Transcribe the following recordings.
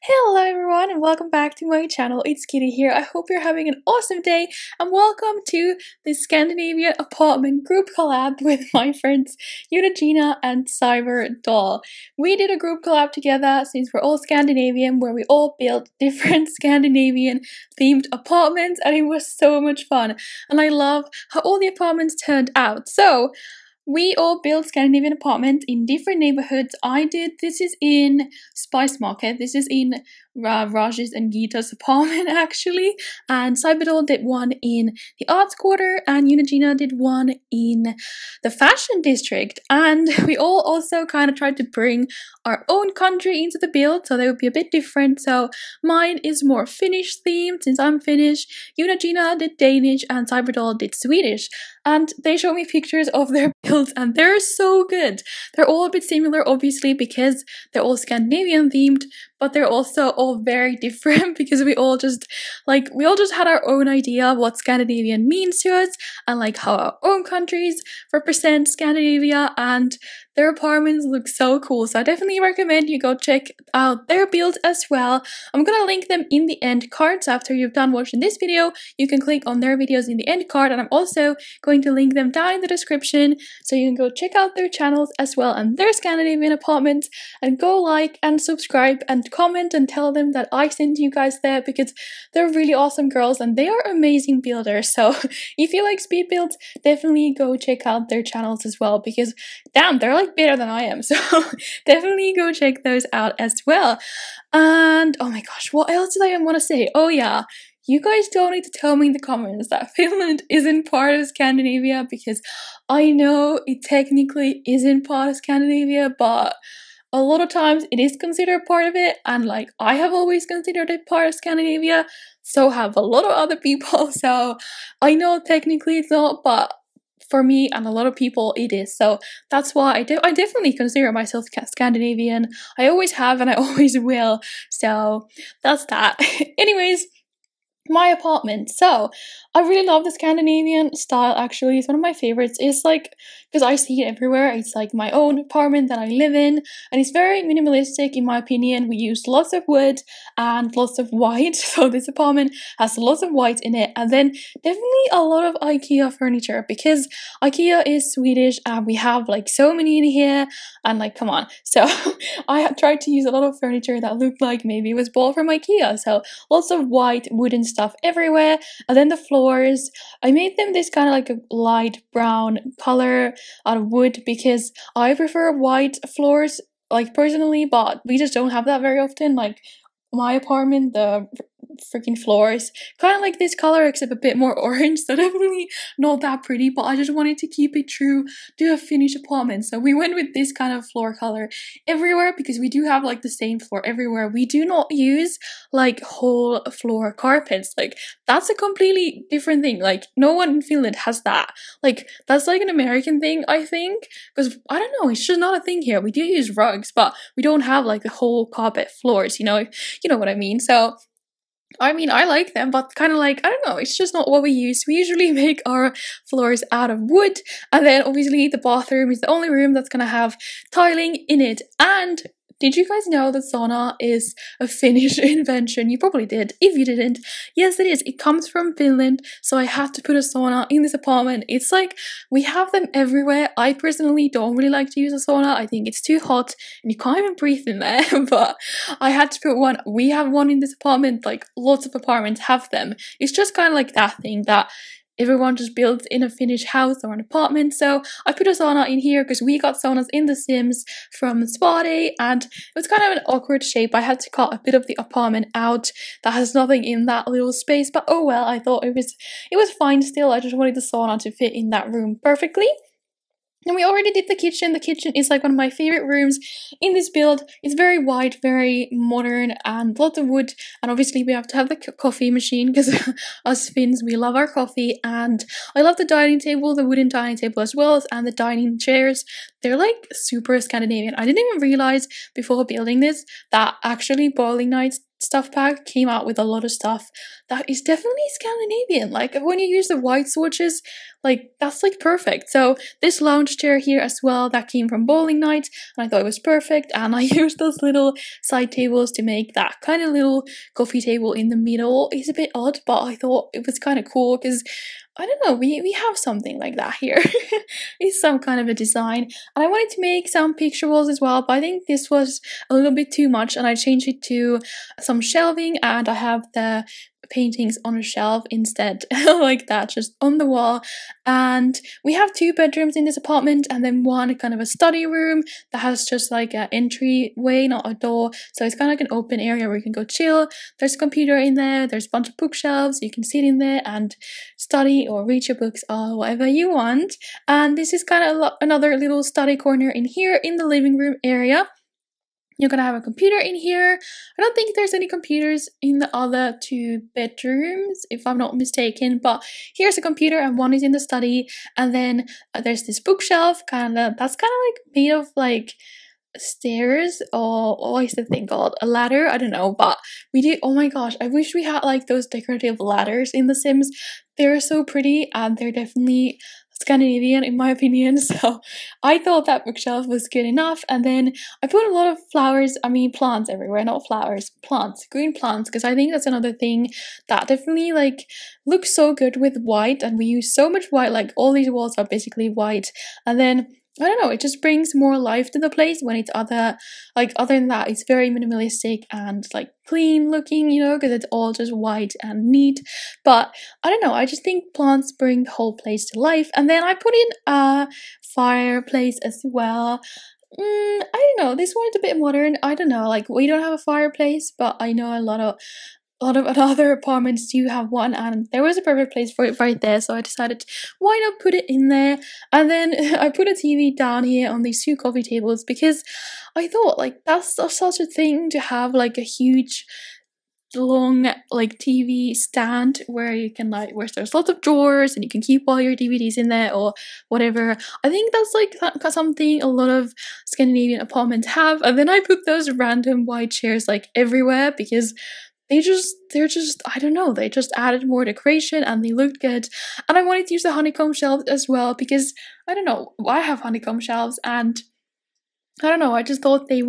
Hello everyone and welcome back to my channel. It's Kitty here. I hope you're having an awesome day and welcome to the Scandinavian apartment group collab with my friends Eunagina and Cyberdoll. We did a group collab together since we're all Scandinavian where we all built different Scandinavian themed apartments and it was so much fun and I love how all the apartments turned out. So we all built Scandinavian apartments in different neighborhoods. This is in Spice Market. This is in Raj's and Geeta's apartment actually. And Cyberdoll did one in the Arts Quarter and Eunagina did one in the Fashion District. And we all also kind of tried to bring our own country into the build so they would be a bit different. So mine is more Finnish themed since I'm Finnish. Eunagina did Danish and Cyberdoll did Swedish. And they showed me pictures of their builds and they're so good. They're all a bit similar obviously because they're all Scandinavian themed, but they're also all very different because we all just had our own idea of what Scandinavian means to us and like how our own countries represent Scandinavia, and their apartments look so cool. So I definitely recommend you go check out their builds as well. I'm gonna link them in the end cards. After you've done watching this video, you can click on their videos in the end card, and I'm also going to link them down in the description so you can go check out their channels as well and their Scandinavian apartments, and go like and subscribe and comment and tell them that I sent you guys there because they're really awesome girls and they are amazing builders. So if you like speed builds, definitely go check out their channels as well because damn, they're like better than I am. So definitely go check those out as well. And oh my gosh, what else did I want to say? Oh yeah, you guys don't need to tell me in the comments that Finland isn't part of Scandinavia because I know it technically isn't part of Scandinavia, but a lot of times it is considered part of it, and like I have always considered it part of Scandinavia, so have a lot of other people. So I know technically it's not, but for me and a lot of people it is. So that's why I definitely consider myself Scandinavian. I always have and I always will. So that's that. Anyways, my apartment. So I really love the Scandinavian style actually. It's one of my favorites. It's like, because I see it everywhere, it's like my own apartment that I live in and it's very minimalistic in my opinion. We use lots of wood and lots of white. So this apartment has lots of white in it, and then definitely a lot of IKEA furniture because IKEA is Swedish and we have like so many in here and like come on. So I tried to use a lot of furniture that looked like maybe it was bought from IKEA. So lots of white wooden stuff everywhere, and then the floors, I made them this kind of like a light brown color out of wood because I prefer white floors like personally, but we just don't have that very often. Like my apartment, the freaking floors kind of like this color except a bit more orange, so definitely not that pretty, but I just wanted to keep it true to a Finnish apartment, so we went with this kind of floor color everywhere because we do have like the same floor everywhere. We do not use like whole floor carpets, like that's a completely different thing. Like no one in Finland has that. Like that's like an American thing I think, because I don't know, it's just not a thing here. We do use rugs but we don't have like the whole carpet floors, you know what I mean. So I mean, I like them, but kind of like, I don't know, it's just not what we use. We usually make our floors out of wood, and then obviously the bathroom is the only room that's gonna have tiling in it. And did you guys know that sauna is a Finnish invention? You probably did. If you didn't, yes it is. It comes from Finland, so I had to put a sauna in this apartment. It's like, we have them everywhere. I personally don't really like to use a sauna. I think it's too hot and you can't even breathe in there, but I had to put one. We have one in this apartment, like lots of apartments have them. It's just kind of like that thing that everyone just builds in a Finnish house or an apartment. So I put a sauna in here because we got saunas in The Sims from Spa Day and it was kind of an awkward shape. I had to cut a bit of the apartment out that has nothing in that little space, but oh well, I thought it was fine still. I just wanted the sauna to fit in that room perfectly. And we already did the kitchen. The kitchen is like one of my favorite rooms in this build. It's very wide, very modern, and lots of wood. And obviously we have to have the coffee machine because us Finns, we love our coffee. And I love the dining table, the wooden dining table as well, and the dining chairs. They're like super Scandinavian. I didn't even realize before building this that actually boiling nights stuff pack came out with a lot of stuff that is definitely Scandinavian. Like when you use the white swatches, like that's like perfect. So this lounge chair here as well, that came from bowling night, and I thought it was perfect. And I used those little side tables to make that kind of little coffee table in the middle. It's a bit odd, but I thought it was kind of cool because I don't know, we have something like that here. It's some kind of a design. And I wanted to make some picture walls as well, but I think this was a little bit too much, and I changed it to some shelving, and I have the paintings on a shelf instead, like that, just on the wall. And we have 2 bedrooms in this apartment, and then one kind of a study room that has just like an entryway, not a door, so it's kind of like an open area where you can go chill. There's a computer in there, there's a bunch of bookshelves, you can sit in there and study or read your books or whatever you want. And this is kind of another little study corner in here in the living room area. You're gonna have a computer in here. I don't think there's any computers in the other 2 bedrooms, if I'm not mistaken, but here's a computer and one is in the study. And then there's this bookshelf, that's kind of like made of like stairs, or what is the thing called? A ladder? I don't know, but we do. Oh my gosh, I wish we had like those decorative ladders in The Sims. They're so pretty, and they're definitely Scandinavian in my opinion, so I thought that bookshelf was good enough. And then I put a lot of plants everywhere, not flowers, plants, green plants, because I think that's another thing that definitely like looks so good with white, and we use so much white, like all these walls are basically white. And then I don't know, it just brings more life to the place when it's other than that, it's very minimalistic and like clean looking, you know, because it's all just white and neat. But I don't know, I just think plants bring the whole place to life. And then I put in a fireplace as well. I don't know, this one is a bit modern. I don't know, like we don't have a fireplace, but I know a lot of other apartments do have one, and there was a perfect place for it right there, so I decided why not put it in there. And then I put a TV down here on these 2 coffee tables because I thought like that's such a thing to have, like a huge long like TV stand where you can like, where there's lots of drawers and you can keep all your DVDs in there or whatever. I think that's like something a lot of Scandinavian apartments have. And then I put those random white chairs like everywhere because they're just I don't know, they just added more decoration and they looked good. And I wanted to use the honeycomb shelves as well because I don't know, I have honeycomb shelves and I don't know, I just thought they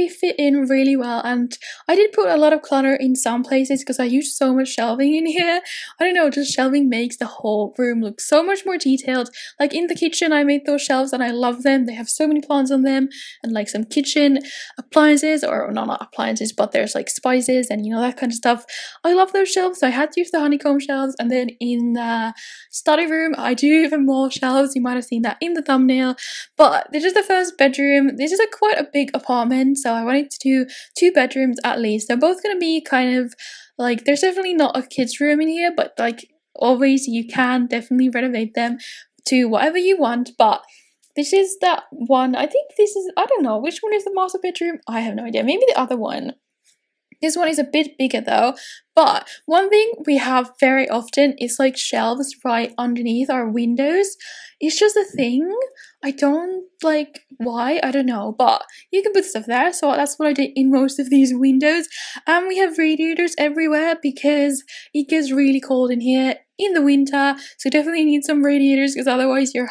fit in really well. And I did put a lot of clutter in some places because I used so much shelving in here. I don't know, just shelving makes the whole room look so much more detailed. Like in the kitchen, I made those shelves and I love them. They have so many plants on them and like some kitchen appliances, or no, not appliances, but there's like spices and you know, that kind of stuff. I love those shelves, so I had to use the honeycomb shelves. And then in the study room, I do even more shelves. You might have seen that in the thumbnail. But this is the first bedroom. This is quite a big apartment, so I wanted to do 2 bedrooms at least. They're both gonna be kind of like, there's definitely not a kid's room in here, but like always you can definitely renovate them to whatever you want. But this is that one. I think this is, I don't know, which one is the master bedroom? I have no idea. Maybe the other one. This one is a bit bigger though. But one thing we have very often is like shelves right underneath our windows. It's just a thing. I don't like why, I don't know, but you can put stuff there, so that's what I did in most of these windows. And we have radiators everywhere because it gets really cold in here in the winter, so definitely need some radiators because otherwise your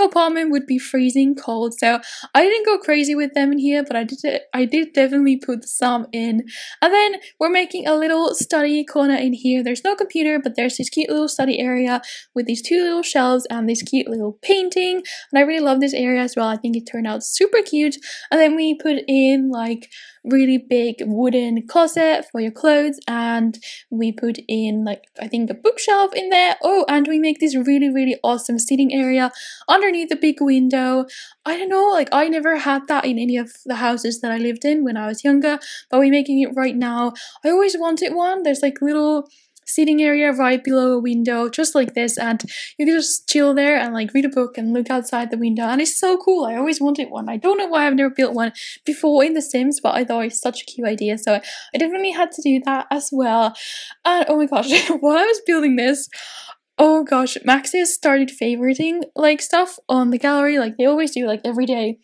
apartment would be freezing cold. So I didn't go crazy with them in here, but I did definitely put some in. And then we're making a little study corner in here. There's no computer, but there's this cute little study area with these 2 little shelves and this cute little painting, and I really love this area as well. I think it turned out super cute. And then we put in like really big wooden closet for your clothes, and we put in like, I think a bookshelf in there. Oh, and we make this really awesome sitting area underneath the big window. I don't know, like I never had that in any of the houses that I lived in when I was younger, but we're making it right now. I always wanted one. There's like little sitting area right below a window just like this, and you can just chill there and like read a book and look outside the window, and it's so cool. I always wanted one. I don't know why I've never built one before in The Sims, but I thought it's such a cute idea, so I definitely had to do that as well. And oh my gosh, while I was building this, oh gosh, Maxis started favoriting like stuff on the gallery, like they always do, like every day.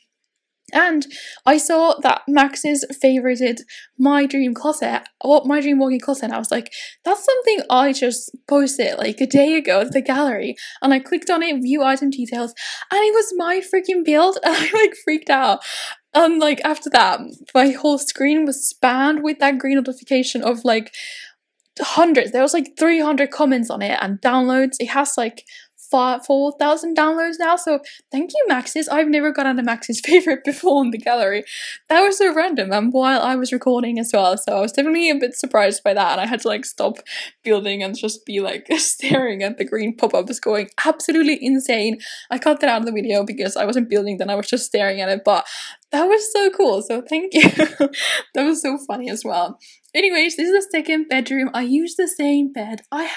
And I saw that Max's favorited my dream closet, well, my dream walk-in closet, and I was like, that's something I just posted like a day ago to the gallery. And I clicked on it, view item details, and it was my freaking build, and I like freaked out. And like after that, my whole screen was spammed with that green notification of like hundreds. There was like 300 comments on it and downloads. It has like 4,000 downloads now, so thank you, Max's. I've never gotten a Max's favorite before in the gallery. That was so random, and while I was recording as well, so I was definitely a bit surprised by that, and I had to like stop building and just be like staring at the green pop-ups going absolutely insane. I cut that out of the video because I wasn't building then, I was just staring at it, but that was so cool, so thank you. That was so funny as well. Anyways, this is the second bedroom. I used the same bed. I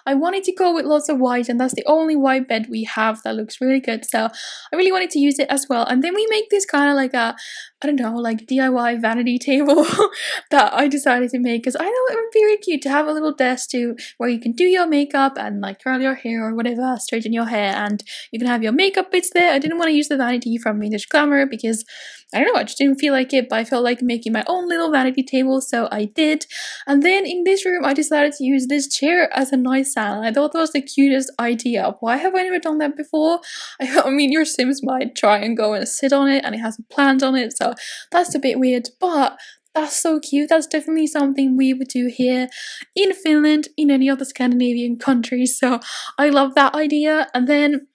wanted to go with lots of white, and that's the only white bed we have that looks really good, so I really wanted to use it as well. And then we make this kind of like a, I don't know, like DIY vanity table that I decided to make because I know it would be really cute to have a little desk to where you can do your makeup and like curl your hair or whatever, straighten your hair, and you can have your makeup bits there. I didn't want to use the vanity from Vintage Glamour because I don't know, I just didn't feel like it, but I felt like making my own little vanity table, so I did. And then in this room, I decided to use this chair as a nightstand. I thought that was the cutest idea. Why have I never done that before? I mean, your Sims might try and go and sit on it, and it has a plant on it, so that's a bit weird, but that's so cute. That's definitely something we would do here in Finland, in any other Scandinavian countries, so I love that idea. And then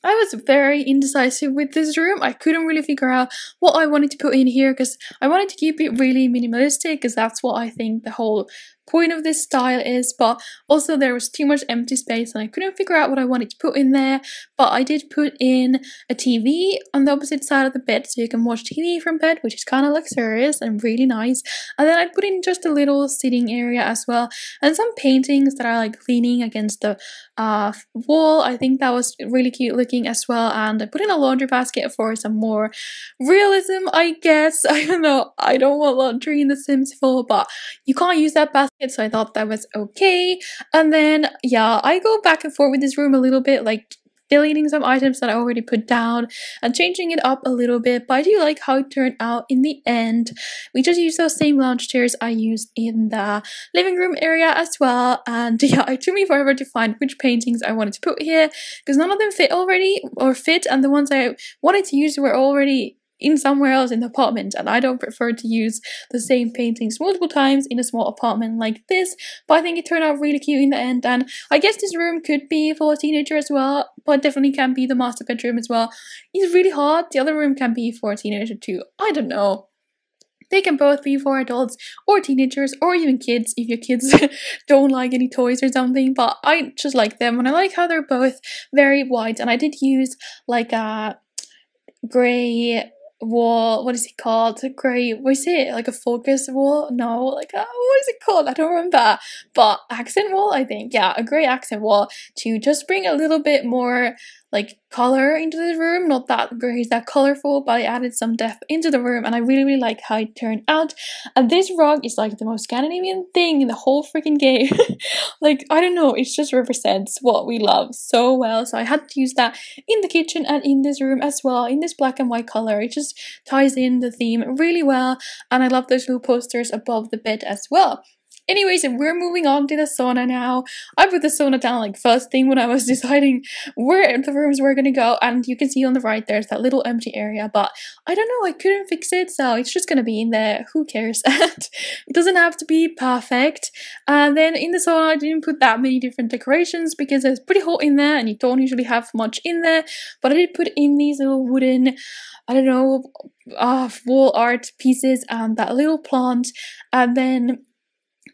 I was very indecisive with this room. I couldn't really figure out what I wanted to put in here because I wanted to keep it really minimalistic because that's what I think the whole point of this style is, but also there was too much empty space and I couldn't figure out what I wanted to put in there. But I did put in a TV on the opposite side of the bed so you can watch TV from bed, which is kind of luxurious and really nice. And then I put in just a little sitting area as well, and some paintings that are like leaning against the wall. I think that was really cute looking as well. And I put in a laundry basket for some more realism, I guess. I don't know, I don't want laundry in The Sims 4, but you can't use that basket, so I thought that was okay. And then yeah, I go back and forth with this room a little bit, like deleting some items that I already put down and changing it up a little bit, but I do like how it turned out in the end. We just used those same lounge chairs I used in the living room area as well, and yeah, it took me forever to find which paintings I wanted to put here because none of them fit already, and the ones I wanted to use were already in somewhere else in the apartment, and I don't prefer to use the same paintings multiple times in a small apartment like this. But I think it turned out really cute in the end, and I guess this room could be for a teenager as well, but definitely can be the master bedroom as well. It's really hard. The other room can be for a teenager too. I don't know. They can both be for adults or teenagers or even kids if your kids don't like any toys or something, but I just like them and I like how they're both very white. And I did use like a grey wall, what is it called? Grey, what is it? Like a focus wall? No, like what is it called? I don't remember. But accent wall, I think. Yeah, a grey accent wall to just bring a little bit more like color into the room. Not that grey, that colorful, but I added some depth into the room and I really, really like how it turned out. And this rug is like the most Scandinavian thing in the whole freaking game. Like, I don't know, it just represents what we love so well. So I had to use that in the kitchen and in this room as well, in this black and white color. It just ties in the theme really well. And I love those little posters above the bed as well. Anyways, we're moving on to the sauna now. I put the sauna down like first thing when I was deciding where the rooms were gonna go, and you can see on the right there's that little empty area, but I don't know, I couldn't fix it, so it's just gonna be in there. Who cares? It doesn't have to be perfect. And then in the sauna I didn't put that many different decorations because it's pretty hot in there and you don't usually have much in there, but I did put in these little wooden, I don't know, wall art pieces and that little plant. And then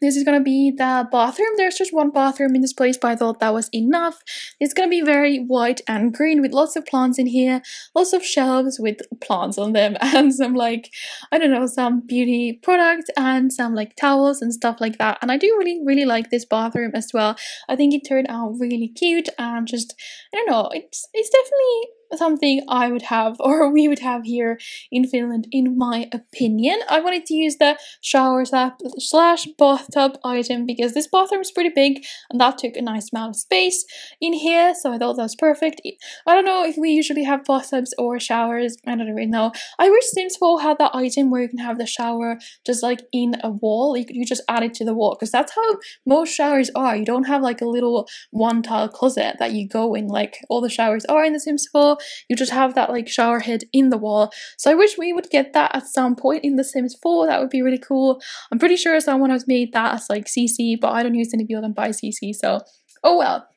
this is gonna be the bathroom. There's just one bathroom in this place, but I thought that was enough. It's gonna be very white and green with lots of plants in here, lots of shelves with plants on them, and some like, I don't know, some beauty products and some like towels and stuff like that. And I do really, really like this bathroom as well. I think it turned out really cute and just, I don't know, it's definitely something I would have, or we would have here in Finland, in my opinion. I wanted to use the shower slash bathtub item because this bathroom is pretty big and that took a nice amount of space in here, so I thought that was perfect. I don't know if we usually have bathtubs or showers, I don't really know. I wish Sims 4 had that item where you can have the shower just like in a wall. You just add it to the wall, because that's how most showers are. You don't have like a little one tile closet that you go in like all the showers are in the Sims 4. You just have that like shower head in the wall. So I wish we would get that at some point in the Sims 4. That would be really cool. I'm pretty sure someone has made that as like CC, but I don't use any of them by CC, so oh well.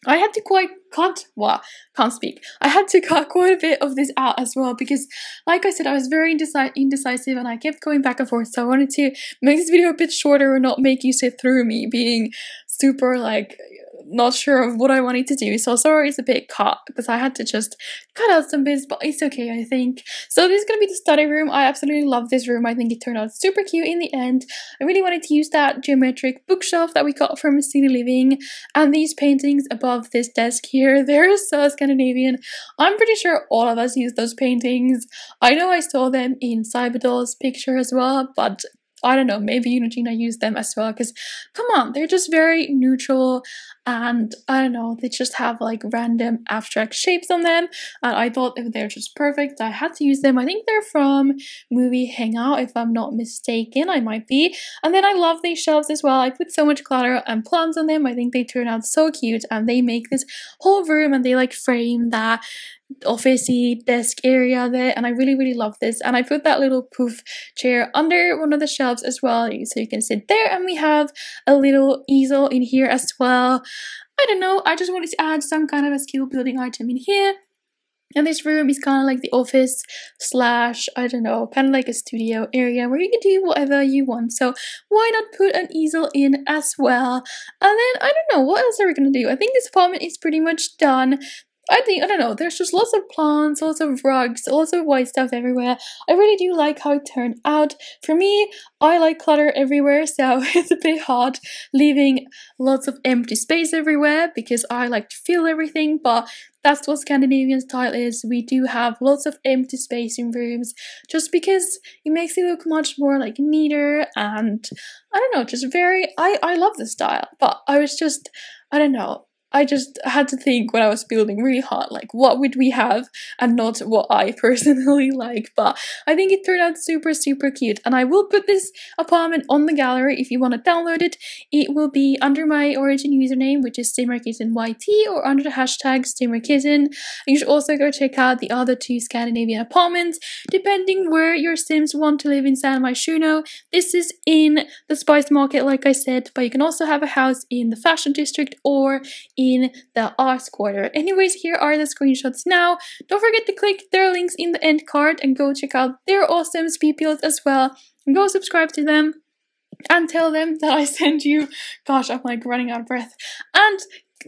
I had to I had to cut quite a bit of this out as well because, like I said, I was very indecisive and I kept going back and forth. So I wanted to make this video a bit shorter and not make you sit through me being super like not sure of what I wanted to do. So sorry it's a bit cut because I had to just cut out some bits, but it's okay, I think. So this is gonna be the study room. I absolutely love this room. I think it turned out super cute in the end. I really wanted to use that geometric bookshelf that we got from City Living, and these paintings above this desk here, they're so Scandinavian. I'm pretty sure all of us use those paintings. I know I saw them in Cyberdoll's picture as well, but I don't know, maybe Eunagina used them as well, because come on, they're just very neutral and I don't know, they just have like random abstract shapes on them and I thought they're just perfect. I had to use them. I think they're from movie Hangout if I'm not mistaken, I might be. And then I love these shelves as well. I put so much glitter and plants on them. I think they turn out so cute and they make this whole room and they like frame that officey desk area there, and I really love this. And I put that little poof chair under one of the shelves as well so you can sit there, and we have a little easel in here as well. I don't know, I just wanted to add some kind of a skill building item in here. And this room is kind of like the office slash, I don't know, kind of like a studio area where you can do whatever you want. So why not put an easel in as well? And then, I don't know, what else are we going to do? I think this apartment is pretty much done. I don't know, there's just lots of plants, lots of rugs, lots of white stuff everywhere. I really do like how it turned out. For me, I like clutter everywhere, so it's a bit hard leaving lots of empty space everywhere because I like to fill everything, but that's what Scandinavian style is. We do have lots of empty space in rooms just because it makes it look much more like neater and I don't know, just very, I love this style, but I was just, I don't know, I just had to think when I was building really hard, like what would we have and not what I personally like. But I think it turned out super cute, and I will put this apartment on the gallery if you want to download it. It will be under my origin username, which is SimmerKittenYT, or under the hashtag SimmerKitten. You should also go check out the other two Scandinavian apartments, depending where your Sims want to live in San Myshuno. This is in the Spice Market, like I said, but you can also have a house in the Fashion District or in the arts quarter. Anyways, here are the screenshots now. Don't forget to click their links in the end card and go check out their awesome speed as well. And go subscribe to them and tell them that I sent you. Gosh, I'm like running out of breath. And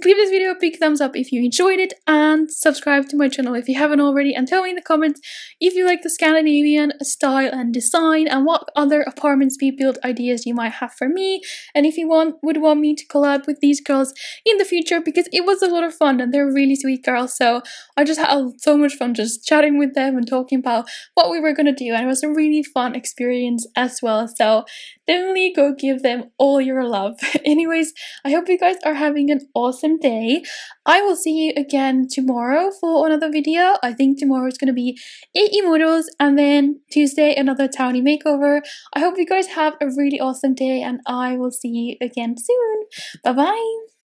give this video a big thumbs up if you enjoyed it, and subscribe to my channel if you haven't already, and tell me in the comments if you like the Scandinavian style and design and what other apartment speed build ideas you might have for me, and if you would want me to collab with these girls in the future, because it was a lot of fun and they're really sweet girls. So I just had so much fun just chatting with them and talking about what we were gonna do, and it was a really fun experience as well. So definitely go give them all your love. Anyways, I hope you guys are having an awesome day. I will see you again tomorrow for another video. I think tomorrow is going to be 80 models, and then Tuesday another townie makeover. I hope you guys have a really awesome day, and I will see you again soon. Bye bye.